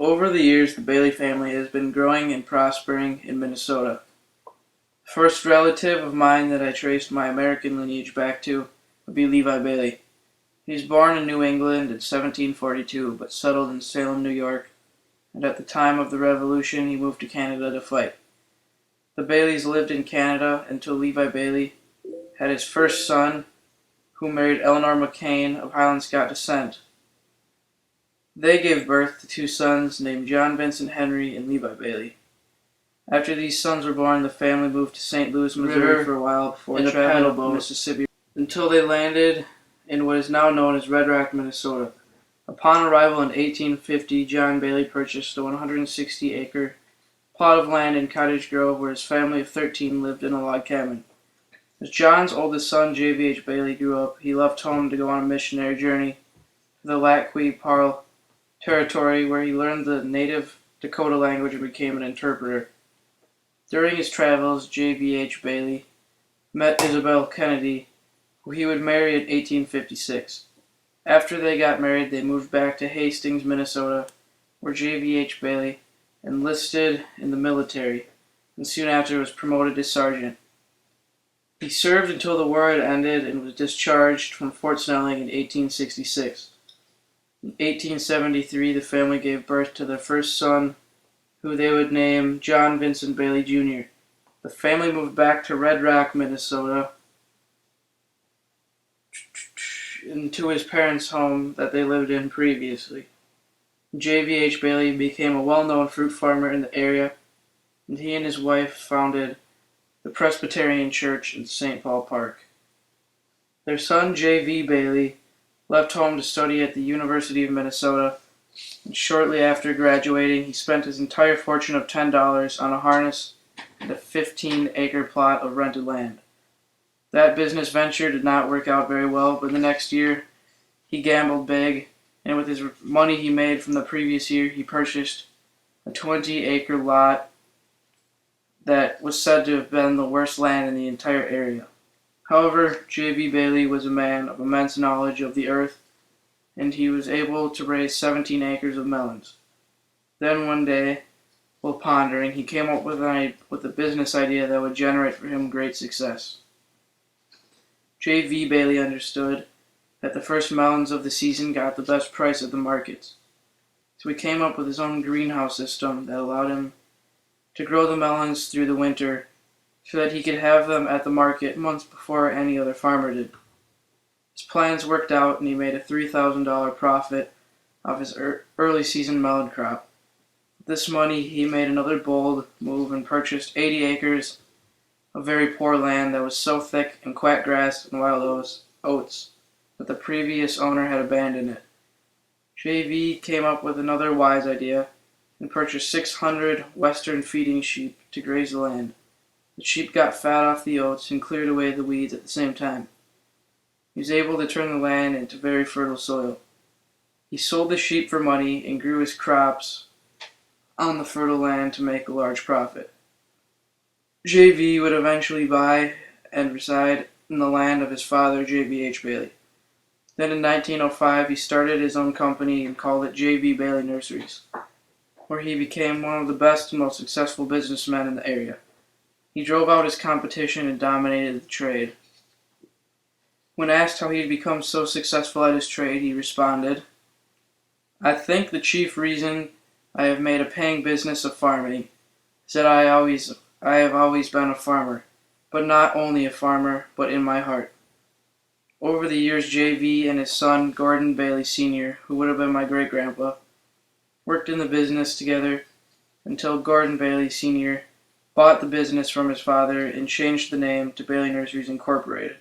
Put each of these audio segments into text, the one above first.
Over the years, the Bailey family has been growing and prospering in Minnesota. The first relative of mine that I traced my American lineage back to would be Levi Bailey. He was born in New England in 1742, but settled in Salem, New York, and at the time of the Revolution he moved to Canada to fight. The Baileys lived in Canada until Levi Bailey had his first son, who married Eleanor McCain of Highland Scott descent. They gave birth to two sons named John Vincent Henry and Levi Bailey. After these sons were born, the family moved to St. Louis, Missouri for a while before traveling to Mississippi until they landed in what is now known as Red Rock, Minnesota. Upon arrival in 1850, John Bailey purchased a 160-acre plot of land in Cottage Grove where his family of 13 lived in a log cabin. As John's oldest son, J.V.H. Bailey, grew up, he left home to go on a missionary journey to the Lac-Qui-Parle territory where he learned the native Dakota language and became an interpreter. During his travels, J.V.H. Bailey met Isabel Kennedy, who he would marry in 1856. After they got married, they moved back to Hastings, Minnesota, where J.V.H. Bailey enlisted in the military and soon after was promoted to sergeant. He served until the war had ended and was discharged from Fort Snelling in 1866. In 1873, the family gave birth to their first son, who they would name John Vincent Bailey, Jr. The family moved back to Red Rock, Minnesota, into his parents' home that they lived in previously. J.V.H. Bailey became a well-known fruit farmer in the area, and he and his wife founded the Presbyterian Church in St. Paul Park. Their son, J.V. Bailey, left home to study at the University of Minnesota, and shortly after graduating, he spent his entire fortune of $10 on a harness and a 15-acre plot of rented land. That business venture did not work out very well, but the next year he gambled big, and with his money he made from the previous year, he purchased a 20-acre lot that was said to have been the worst land in the entire area. However, J.V. Bailey was a man of immense knowledge of the earth, and he was able to raise 17 acres of melons. Then one day, while pondering, he came up with a business idea that would generate for him great success. J.V. Bailey understood that the first melons of the season got the best price at the markets, so he came up with his own greenhouse system that allowed him to grow the melons through the winter so that he could have them at the market months before any other farmer did. His plans worked out and he made a $3,000 profit off his early season melon crop. With this money, he made another bold move and purchased 80 acres of very poor land that was so thick in quack grass and wild oats that the previous owner had abandoned it. J.V. came up with another wise idea and purchased 600 western feeding sheep to graze the land. The sheep got fat off the oats and cleared away the weeds at the same time. He was able to turn the land into very fertile soil. He sold the sheep for money and grew his crops on the fertile land to make a large profit. J.V. would eventually buy and reside in the land of his father, J.V.H. Bailey. Then in 1905, he started his own company and called it J.V. Bailey Nurseries, where he became one of the best and most successful businessmen in the area. He drove out his competition and dominated the trade. When asked how he had become so successful at his trade, he responded, "I think the chief reason I have made a paying business of farming is that I have always been a farmer, but not only a farmer, but in my heart." Over the years, J.V. and his son, Gordon Bailey Sr., who would have been my great-grandpa, worked in the business together until Gordon Bailey Sr. bought the business from his father and changed the name to Bailey Nurseries Incorporated.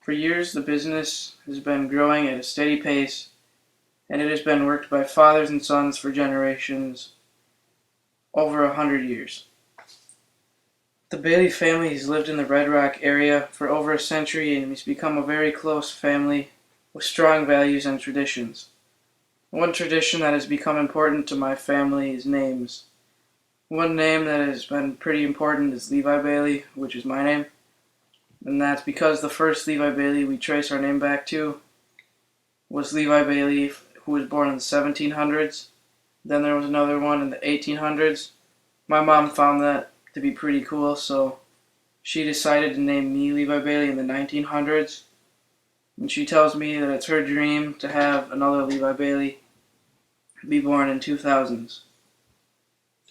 For years, the business has been growing at a steady pace, and it has been worked by fathers and sons for generations, over 100 years. The Bailey family has lived in the Red Rock area for over a century and has become a very close family with strong values and traditions. One tradition that has become important to my family is names. One name that has been pretty important is Levi Bailey, which is my name. And that's because the first Levi Bailey we trace our name back to was Levi Bailey, who was born in the 1700s. Then there was another one in the 1800s. My mom found that to be pretty cool, so she decided to name me Levi Bailey in the 1900s. And she tells me that it's her dream to have another Levi Bailey be born in 2000s.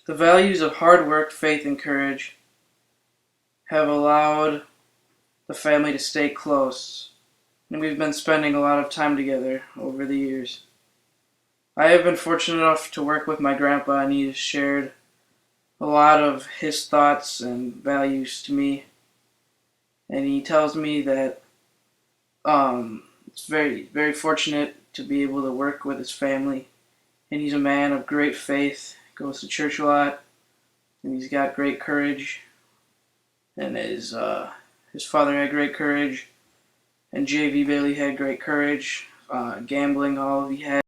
The values of hard work, faith, and courage have allowed the family to stay close, and we've been spending a lot of time together over the years. I have been fortunate enough to work with my grandpa, and he has shared a lot of his thoughts and values to me. And he tells me that it's very fortunate to be able to work with his family. And he's a man of great faith, goes to church a lot, and he's got great courage. And his father had great courage, and J.V. Bailey had great courage. Gambling, all he had.